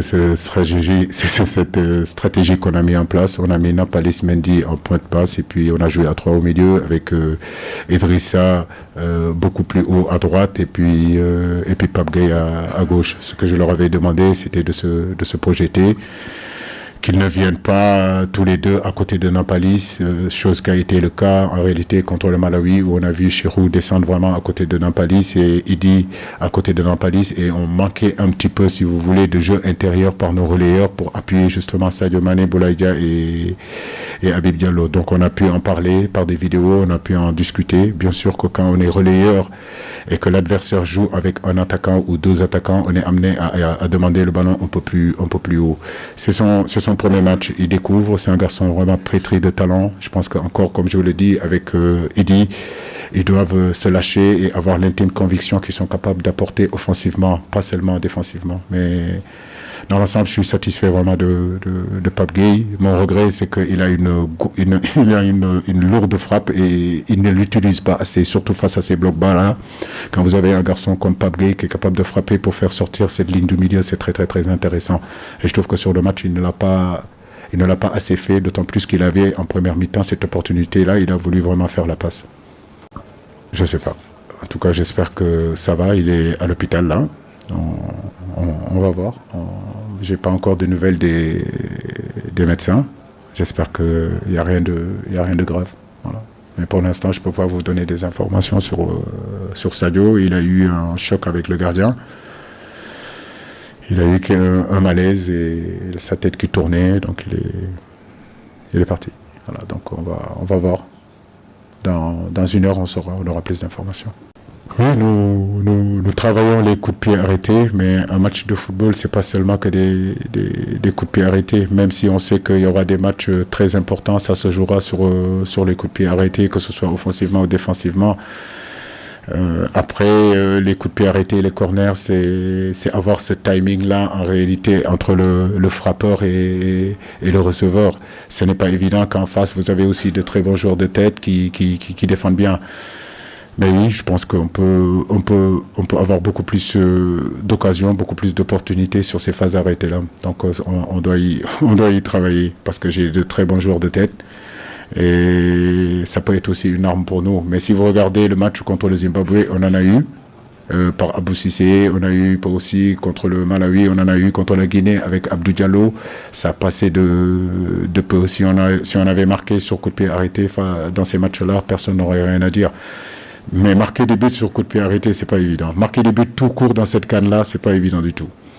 cette stratégie qu'on a mis en place. On a mis Nampalis Mendy en point de passe et puis on a joué à 3 au milieu avec Idrissa beaucoup plus haut à droite et puis Pape Gueye à gauche. Ce que je leur avais demandé, c'était de se projeter, qu'ils ne viennent pas tous les deux à côté de Nampalis, chose qui a été le cas en réalité contre le Malawi, où on a vu Chirou descendre vraiment à côté de Nampalis et Idi à côté de Nampalis, et on manquait un petit peu, si vous voulez, de jeu intérieur par nos relayeurs pour appuyer justement Sadio Mané, Boulaïdia et Habib Diallo. Donc on a pu en parler par des vidéos, on a pu en discuter. Bien sûr que quand on est relayeur et que l'adversaire joue avec un attaquant ou 2 attaquants, on est amené à demander le ballon un peu plus haut. C'est son premier match, il découvre, c'est un garçon vraiment pétri de talent. Je pense qu'encore, comme je vous l'ai dit, avec Idi, ils doivent se lâcher et avoir l'intime conviction qu'ils sont capables d'apporter offensivement, pas seulement défensivement. Mais dans l'ensemble, je suis satisfait vraiment de Pape Gueye. Mon regret, c'est qu'il a une lourde frappe et il ne l'utilise pas assez, surtout face à ces blocs bas là. Quand vous avez un garçon comme Pape Gueye qui est capable de frapper pour faire sortir cette ligne du milieu, c'est très très très intéressant. Et je trouve que sur le match, il ne l'a pas assez fait, d'autant plus qu'il avait en première mi-temps cette opportunité-là. Il a voulu vraiment faire la passe. Je sais pas. En tout cas, j'espère que ça va. Il est à l'hôpital là. On va voir. J'ai pas encore de nouvelles des médecins. J'espère qu'il n'y a rien de grave. Voilà. Mais pour l'instant, je peux pas vous donner des informations sur Sadio. Il a eu un choc avec le gardien. Il a eu un malaise et sa tête qui tournait, donc il est parti. Voilà, donc on va voir. Dans une heure, on aura plus d'informations. Oui, nous travaillons les coups de pied arrêtés, mais un match de football, c'est pas seulement que des coups de pied arrêtés. Même si on sait qu'il y aura des matchs très importants, ça se jouera sur les coups de pied arrêtés, que ce soit offensivement ou défensivement. Après, les coups de pied arrêtés, les corners, c'est avoir ce timing-là en réalité entre le frappeur et le receveur. Ce n'est pas évident qu'en face, vous avez aussi de très bons joueurs de tête qui défendent bien. Mais oui, je pense qu'on peut avoir beaucoup plus d'occasions, beaucoup plus d'opportunités sur ces phases arrêtées-là. Donc, on doit y travailler parce que j'ai de très bons joueurs de tête. Et ça peut être aussi une arme pour nous. Mais si vous regardez le match contre le Zimbabwe, on en a eu par Abou Cissé, on a eu aussi contre le Malawi, on en a eu contre la Guinée avec Abdou Diallo. Ça passait de peu. Si on avait marqué sur coup de pied arrêté dans ces matchs-là, personne n'aurait rien à dire. Mais marquer des buts sur coup de pied arrêté, c'est pas évident. Marquer des buts tout court dans cette canne-là, c'est pas évident du tout.